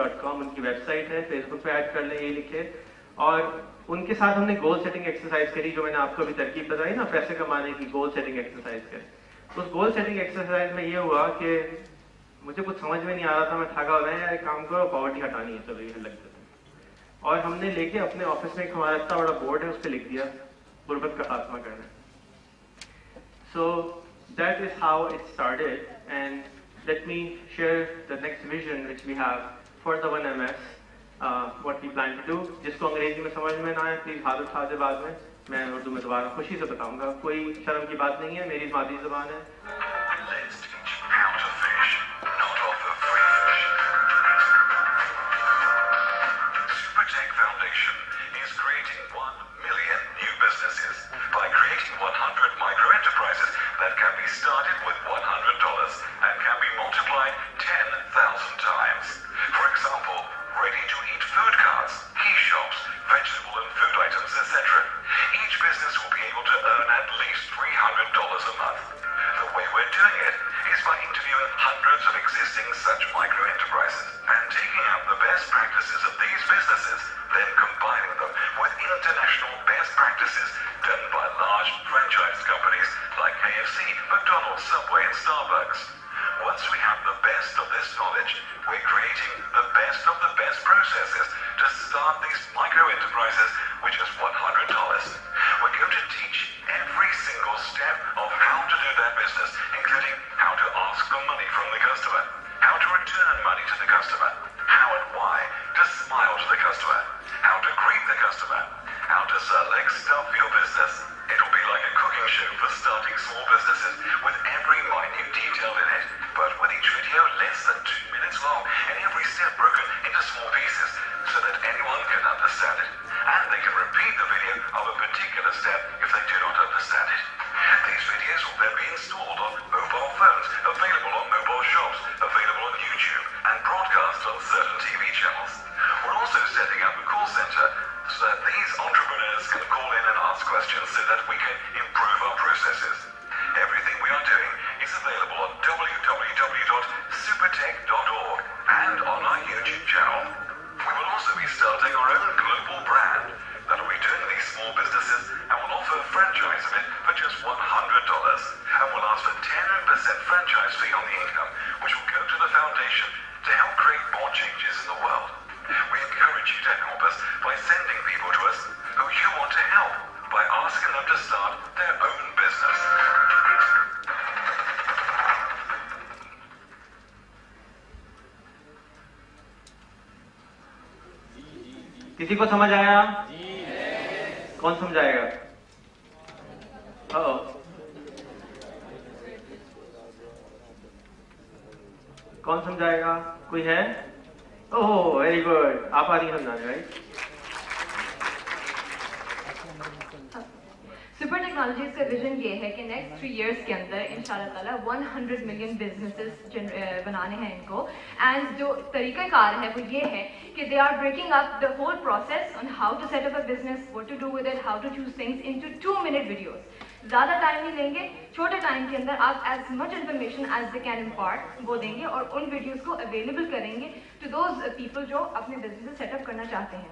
suppertech.com उनकी website है, Facebook पे ऐड कर लें, ये लिखे। और उनके साथ हमने गोल सेटिंग एक्सरसाइज करी, जो मैंने आपको अभी तरकीब बताई ना पैसे कमाने की, गोल सेटिंग एक्सरसाइज करी। उस गोल सेटिंग एक्सरसाइज में ये हुआ कि मुझे कुछ समझ में नहीं आ रहा था, मैं थका हुआ है यार, एक काम करो पॉवर्टी हटानी है, चलो ये लग जाता है। और हमने लेके अपने ऑफिस में एक हमारा इतना बड़ा बोर्ड है, उस पर लिख दिया गुर्बत का खात्मा करना। So that is how it started, and let me share the next vision which we have for the 1MS, what we plan to do। जिसको अंग्रेजी में समझ में ना आए प्लीज हाथ उठा दे, बाद में मैं उर्दू में दोबारा खुशी से बताऊंगा, कोई शर्म की बात नहीं है, मेरी मादरी जुबान है। Supertech Foundation is creating 1 million new businesses by creating 100 micro-enterprises that can be started with $100 and can be multiplied 10,000 times. For example, ready-to-eat food carts, key shops, vegetable and food items, etc. Each business will be able to earn at least $300 a month. The way we're doing it is by interviewing hundreds of existing such micro-enterprises and taking out the best practices of these businesses, then combining them with international best practices done by large franchise companies like KFC, McDonald's, Subway and Starbucks. Once we have the best of this knowledge, we're creating the best of the best processes to start these micro-enterprises with just $100. We're going to teach every single step of how to do that business, including how to ask for money from the customer, how to return money to the customer, how and why to smile to the customer, how to greet the customer, how to select stuff for your business. It will be like a cooking show for starting small businesses with every minute detail in it, but with each video less than 2 minutes long and every step broken into small pieces so that anyone can understand it. And they can repeat the video of a particular step if they do not understand it. These videos will then be installed on mobile phones, available on mobile shops, available on YouTube, and broadcast on certain TV channels. We're also setting up a call center so that these entrepreneurs can call in and ask questions so that we can improve our processes. Everything we are doing is available on www.supertech.org and on our YouTube channel. We will also be starting our own global brand that will be doing these small businesses and will offer a franchise of it for just $100 and will ask for 10% franchise fee on the income, which will go to the foundation to help create more changes in the world. We encourage you to help us by sending people to us who you want to help by asking them to start their own business. किसी को समझ आया? कौन समझाएगा? कौन समझाएगा? कोई है? Oh very good, आप आ रही हैं समझाने, राइट? सुपर टेक्नोलॉजीज का विजन ये है कि नेक्स्ट 3 इयर्स के अंदर इंशाल्लाह ताला 100 मिलियन बिजनेसेस बनाने हैं इनको। एंड जो तरीक़ाकार है वो ये है कि they are breaking up the whole process on how to set up a business, what to do with it, how to choose things into 2 minute videos. ज़्यादा टाइम नहीं लेंगे, छोटे टाइम के अंदर आप as much information as they can impart वो देंगे और उन वीडियोस को अवेलेबल करेंगे टू दोज पीपल जो अपने बिजनेस सेटअप करना चाहते हैं।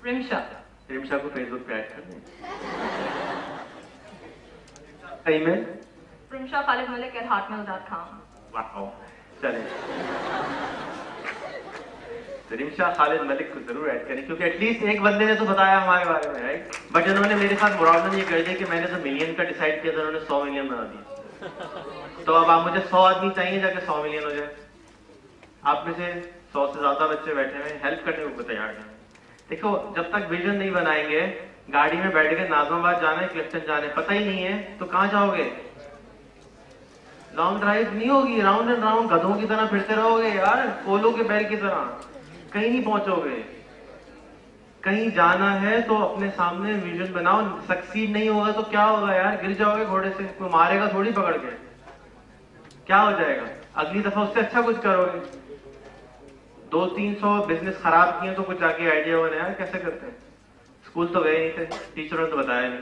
रिमशा को फेसबुक पे ऐड कर दें। Email rimshakhalidmalik@hotmail.com। वाह, चलें। तो रिमशा खालिद मलिक को जरूर ऐड करें, क्योंकि एटलीस्ट एक बंदे ने तो बताया हमारे बारे में, राइट? बट उन्होंने मेरे साथ मुरावजा ये कर दिया कि मैंने तो मिलियन का डिसाइड किया था, उन्होंने 100 मिलियन बना दिया। तो अब आप मुझे 100 आदमी चाहिए जाके 100 मिलियन हो जाए। आप में से 100 से ज्यादा बच्चे बैठे हुए हेल्प करने को तैयार हैं। देखो, जब तक विजन नहीं बनाएंगे, गाड़ी में बैठ के नाजमाबाद जाना है, क्लिफ्टन जाना है, पता ही नहीं है तो कहाँ जाओगे? लॉन्ग ड्राइव नहीं होगी, राउंड एंड राउंड गधों की तरह फिरते रहोगे यार, पोलो के बैल की तरह, कहीं नहीं पहुंचोगे। कहीं जाना है तो अपने सामने विजन बनाओ। सक्सीड नहीं होगा तो क्या होगा यार? गिर जाओगे घोड़े से, कोई मारेगा थोड़ी पकड़ के, क्या हो जाएगा? अगली दफा उससे अच्छा कुछ करोगे। 200-300 बिजनेस खराब किए तो कुछ आगे आइडिया बना यार कैसे करते हैं। स्कूल तो गए नहीं थे, टीचरों ने तो बताया नहीं,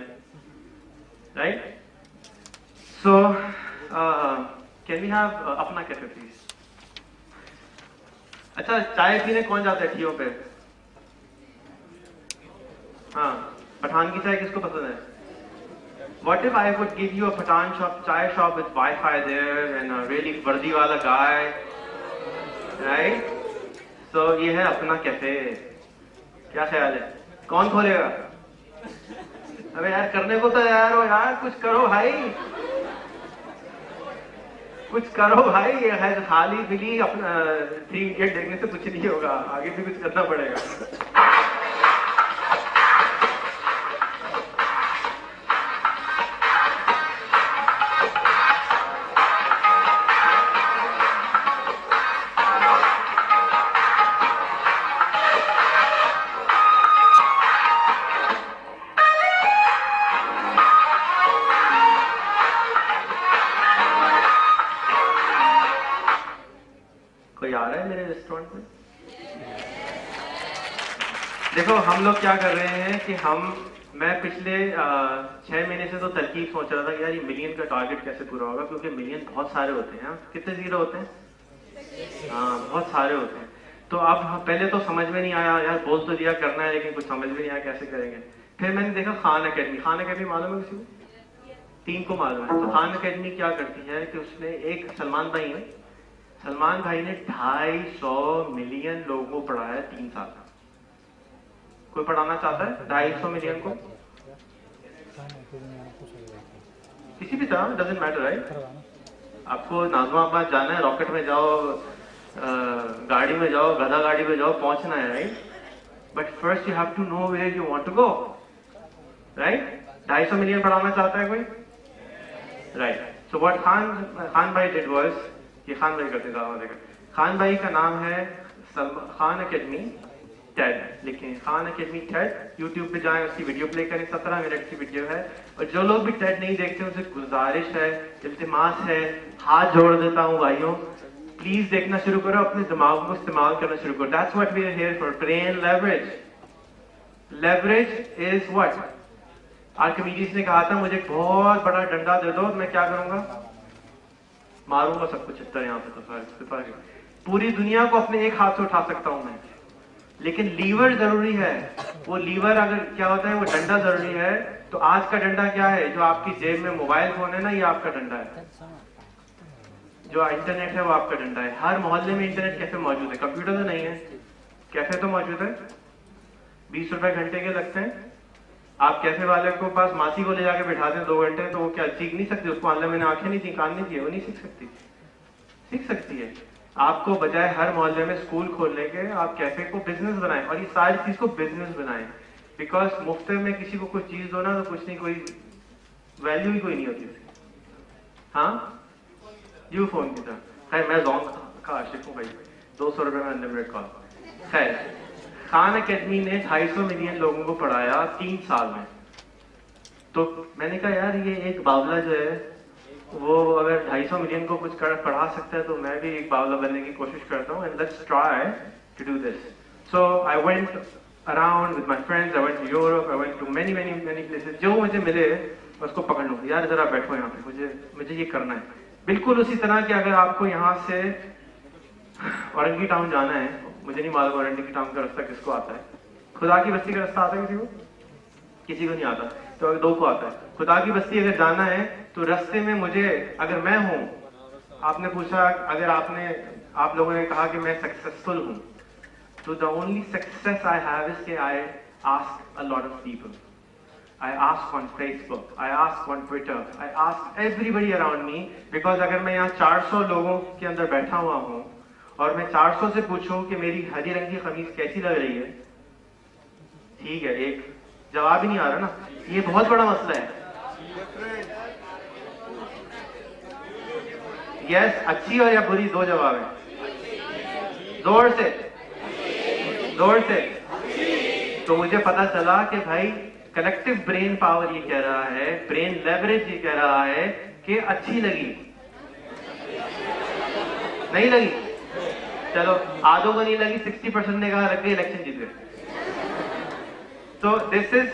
right? So can we have अपना कैफे प्लीज? अच्छा, चाय पीने कौन जाता है ठियों पे? हाँ, पठान की चाय किसको पसंद है? What if I would give you a Pathan shop, chai shop with Wi-Fi there and a really वर्दी वाला guy, right? So ये है अपना कैफे। क्या ख्याल है? कौन खोलेगा? अबे यार करने को तो यार हो यार, कुछ करो भाई, कुछ करो भाई। ये है खाली बिली अपना 3 इडियट देखने से कुछ नहीं होगा, आगे भी कुछ करना पड़ेगा। कोई आ रहा है मेरे रेस्टोरेंट में? देखो हम लोग क्या कर रहे हैं कि मैं पिछले 6 महीने से तो तरकीब सोच रहा था कि यार ये मिलियन का टारगेट कैसे पूरा होगा, क्योंकि मिलियन बहुत सारे होते हैं। कितने जीरो होते हैं? हाँ, बहुत सारे होते हैं। तो अब पहले तो समझ में नहीं आया यार, बोल तो दिया करना है, लेकिन कुछ समझ में नहीं आया कैसे करेंगे। फिर मैंने देखा खान अकेडमी। खान अकेडमी मालूम है किसी को? 3 को मालूम है। तो खान अकेडमी क्या करती है कि उसने एक सलमान भाई है, सलमान भाई ने 250 मिलियन लोगों को पढ़ाया 3 साल में। कोई पढ़ाना चाहता है 250 मिलियन को? किसी भी तरह, डजंट मैटर, राइट? आपको नाज़िमाबाद जाना है, रॉकेट में जाओ, गाड़ी में जाओ, गधा गाड़ी में जाओ, पहुंचना है, right? But first you have to know where you want to go, right? 250 million पढ़ाना चाहता है कोई? राइट। सो व्हाट खान भाई डिड वाज, ये खान भाई करते थे। खान भाई का नाम है खान अकेडमी टेड, लेकिन खान अकेडमी टेड। यूट्यूब पे जाएं, उसकी वीडियो प्ले करें, 17 मिनट की वीडियो है। और जो लोग भी टेड नहीं देखते उनसे गुजारिश है, इल्तिमास है, हाथ जोड़ देता हूँ भाइयों, प्लीज देखना शुरू करो, अपने दिमाग को इस्तेमाल करना शुरू करो। That's what we are here for, brain leverage. Leverage is what? Archimedes ने कहा था मुझे एक बहुत बड़ा डंडा दे दो, मैं क्या करूंगा? मारूंगा सब कुछ। इतना यहाँ पे तो पूरी दुनिया को अपने एक हाथ से उठा सकता हूं मैं, लेकिन लीवर जरूरी है। वो लीवर अगर क्या होता है, वो डंडा जरूरी है। तो आज का डंडा क्या है? जो आपकी जेब में मोबाइल फोन है ना, ये आपका डंडा है। जो इंटरनेट है वो आपका डंडा है। हर मोहल्ले में इंटरनेट कैफे मौजूद है, कंप्यूटर तो नहीं है, कैफे तो मौजूद है। 20 रुपए घंटे के लगते हैं। आप कैफे वाले को पास मासी को ले जाके बैठा दें 2 घंटे, तो वो क्या सीख नहीं सकती? उसको अल्लाह मैंने आंखें नहीं थी, कान नहीं किए, वो नहीं सीख सकती? सीख सकती है। आपको बजाय हर मोहल्ले में स्कूल खोलने के, आप कैफे को बिजनेस बनाएं, और ये सारी चीज को बिजनेस बनाएं। बिकॉज मुफ्त में किसी को कुछ चीज दो ना, तो कुछ नहीं, कोई वैल्यू ही कोई नहीं होती उसकी। हाँ, यू फोन की तरह। खैर, मैं जॉन का आशिक हूँ भाई, 200 रुपए में अनलिमिटेड कॉल। खैर, खान अकेडमी ने 250 मिलियन लोगों को पढ़ाया 3 साल में। तो मैंने कहा यार ये एक बावला जो है, वो अगर 250 मिलियन को कुछ पढ़ा सकता है, तो मैं भी एक बावला बनने की कोशिश करता हूँ। And let's try to do this. So I went around with my friends, I went to Europe, I went to many many many places. जो मुझे मिले उसको पकड़ लूँ, यार जरा बैठो यहाँ पे, मुझे ये करना है। बिल्कुल उसी तरह कि अगर आपको यहाँ से औरंगी टाउन जाना है, मुझे नहीं मालूम औरंगी टाउन का रास्ता किसको आता है। खुदा की बस्ती का रास्ता आता है किसी को? किसी को नहीं आता, तो 2 को आता है। खुदा की बस्ती अगर जाना है तो रास्ते में मुझे, अगर मैं हूं, आपने पूछा, अगर आप लोगों ने कहा कि मैं सक्सेसफुल हूं, तो the only success I have is कि I ask a lot of people, I ask on Facebook, I ask on Twitter, I ask everybody around me. Because अगर मैं यहाँ 400 लोगों के अंदर बैठा हुआ हूँ और मैं 400 से पूछूं कि मेरी हरी रंग की कमीज कैसी लग रही है, ठीक है, एक जवाब ही नहीं आ रहा ना। ये बहुत बड़ा मसला है। यस, अच्छी और या बुरी, 2 जवाब है। जोर से, जोर से। तो मुझे पता चला कि भाई कलेक्टिव ब्रेन पावर ये कह रहा है, ब्रेन लेवरेज ये कह रहा है कि अच्छी लगी, नहीं लगी, चलो आधों को नहीं लगी, 60% ने कहा लग गई, इलेक्शन जीत गए। तो this is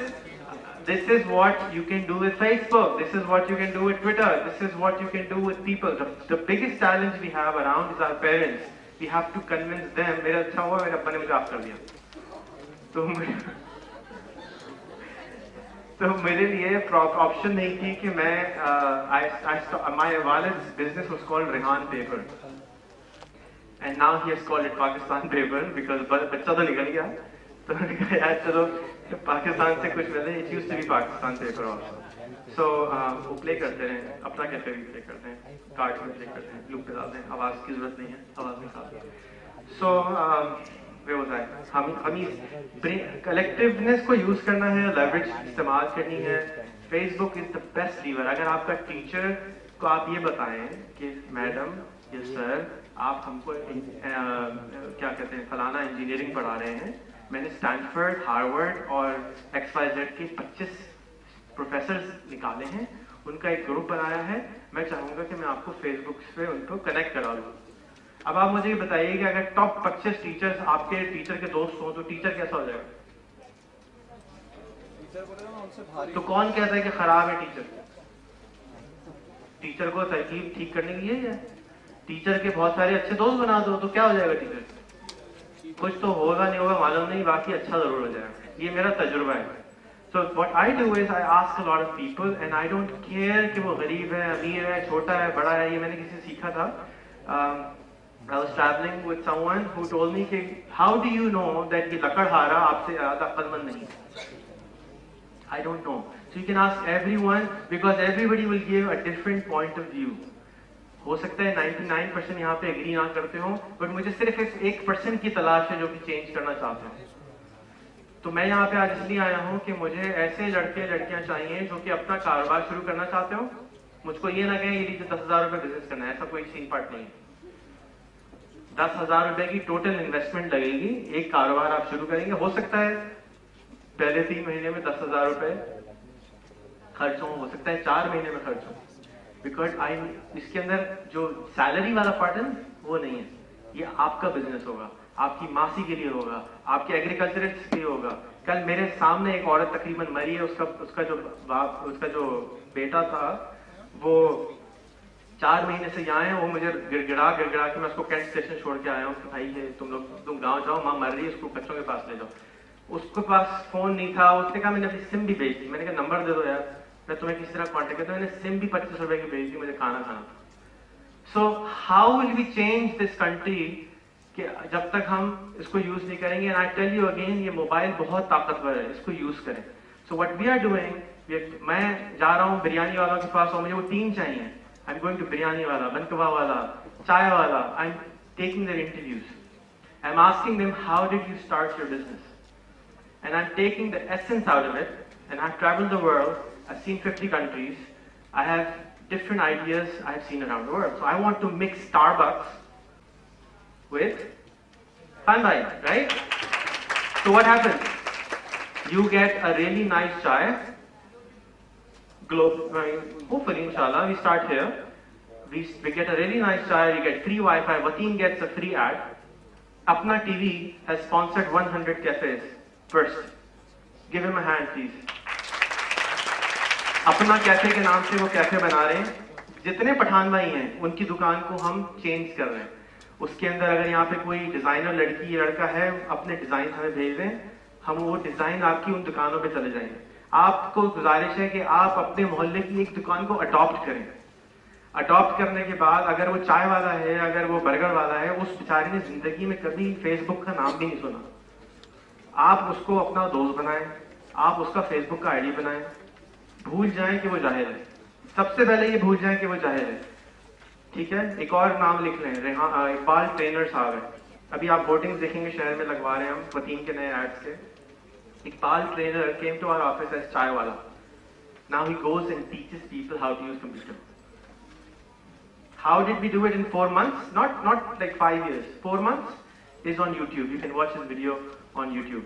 this is what you can do with Facebook, this is what you can do with Twitter, this is what you can do with people. The biggest challenge we have around is our parents. We have to convince them. मेरा अच्छा हुआ मेरे अब्बा ने मुझे माफ कर दिया, तो मेरे लिए ऑप्शन नहीं थी कि मैं my walid's business was called Rehan Paper and now he has called it Pakistan Paper because बच्चा तो निकल गया, तो मैंने कहा यार चलो पाकिस्तान से कुछ मिले. It used to be Pakistan Paper also. So वो प्ले करते हैं, अपना कैफे भी प्ले करते हैं, कार्ड में प्ले करते हैं, लूप पे डालते हैं, आवाज की जरूरत नहीं है, आवाज निकालते हैं. So हमें कलेक्टिवनेस को यूज करना है, लेवरेज इस्तेमाल करनी है. Facebook is the best lever. अगर आपका टीचर को आप ये बताएं कि मैडम या सर आप हमको क्या कहते हैं फलाना इंजीनियरिंग पढ़ा रहे हैं, मैंने स्टैनफोर्ड, हार्वर्ड और XYZ के 25 प्रोफेसर्स निकाले हैं, उनका एक ग्रुप बनाया है, मैं चाहूंगा कि मैं आपको फेसबुक पे उनको कनेक्ट करा दूं. अब आप मुझे बताइए कि अगर टॉप 25 टीचर्स आपके टीचर के दोस्त हों तो टीचर कैसा हो जाएगा? तो कौन कहता है कि खराब है टीचर? टीचर को तरकीब ठीक करने की है. टीचर के बहुत सारे अच्छे दोस्त बना दो तो क्या हो जाएगा? टीचर कुछ तो होगा नहीं होगा मालूम नहीं, बाकी अच्छा जरूर हो जाएगा. ये मेरा तजुर्बा है. So what I do is I ask a lot of people and I don't care कि वो गरीब है, अमीर है, छोटा है, बड़ा है. ये मैंने किसी से सीखा था. I was traveling with someone who told me कि how do you know that ये लकड़हारा आपसे ज़्यादा अक्लमंद नहीं है? I don't know. So you can ask everyone because everybody will give a different point of view. हो सकता है 99% यहाँ पे एग्री ना करते हो, बट मुझे सिर्फ 1% की तलाश है जो कि चेंज करना चाहते हो. तो मैं यहाँ पे आज इसलिए आया हूँ कि मुझे ऐसे लड़के लड़कियां चाहिए जो कि अपना कारोबार शुरू करना चाहते हो. मुझको ये ना कहें ये 10,000 रुपए बिजनेस करना है, ऐसा कोई सीन पार्ट नहीं है. 10,000 रुपए की टोटल इन्वेस्टमेंट लगेगी, एक कारोबार आप शुरू करेंगे. हो सकता है पहले 3 महीने में 10,000 रुपए खर्च हो सकता है 4 महीने में खर्च हो. बिकॉज इसके अंदर जो सैलरी वाला पार्ट है वो नहीं है. ये आपका बिजनेस होगा, आपकी मासी के लिए होगा, आपके एग्रीकल्चरिस्ट के लिए होगा. कल मेरे सामने एक औरत तकरीबन मरी है, उसका जो बेटा था वो 4 महीने से यहाँ है. वो मुझे गिड़गिड़ा के मैं उसको कैंट स्टेशन छोड़ के आया हूँ कि भाई ये तुम गाँव जाओ, माँ मर रही है, उसको बच्चों के पास ले जाओ. उसके पास फोन नहीं था. उसने कहा मैंने अपनी सिम भी भेज दी. मैंने कहा नंबर दे दो यार, मैं तुम्हें किसी तरह कॉन्टेक्ट करता हूँ. मैंने सिम भी 25 रुपए की भेज दी, मुझे खाना खाना था. So how will we change this country कि जब तक हम इसको यूज नहीं करेंगे. And I tell you again, ये मोबाइल बहुत ताकतवर है, इसको यूज करें. So what we are doing, मैं जा रहा हूँ बिरयानी वालों के पास और मुझे वो 3 चाहिए. I am going to biryani वाला, बनकवा वाला, चाय वाला. I am taking their interviews. I am asking them how did you start your business, and I am taking the essence out of it. And I have travelled the world, I have seen 50 countries. I have different ideas I have seen around the world. So I want to mix Starbucks with Panbhai, right? So what happens? You get a really nice chai. Hopefully, inshallah, we start here. We get a really nice chai. We get free Wi-Fi. Wateen gets a free ad. Apna TV has sponsored 100 cafes first. Give him a hand, please. अपना cafe के नाम से वो cafe बना रहे हैं. जितने पठान भाई हैं उनकी दुकान को हम चेंज कर रहे हैं. उसके अंदर अगर यहाँ पे कोई डिजाइनर लड़की या लड़का है, अपने डिजाइन हमें भेज दें, हम वो डिजाइन आपकी उन दुकानों पे चले जाएंगे. आपको गुजारिश है कि आप अपने मोहल्ले की एक दुकान को अडॉप्ट करें. अडॉप्ट करने के बाद अगर वो चाय वाला है, अगर वो बर्गर वाला है, उस बेचारे ने जिंदगी में कभी फेसबुक का नाम भी नहीं सुना. आप उसको अपना दोस्त बनाएं, आप उसका फेसबुक का आईडी बनाएं. भूल जाएं कि वो जाहिल है. सबसे पहले ये भूल जाएं कि वो जाहिल है. ठीक है, एक और नाम लिख लें, इकबाल ट्रेनर साहब है. अभी आप बोर्डिंग्स देखेंगे शहर में लगवा रहे हैं हम वतीन के नए एड्स के. Iqbal trainer came to our office as chai वाला. Now he goes and teaches people how to use computer. How did we do it in 4 months? Not like 5 years. 4 months is on YouTube. You can watch this video on YouTube.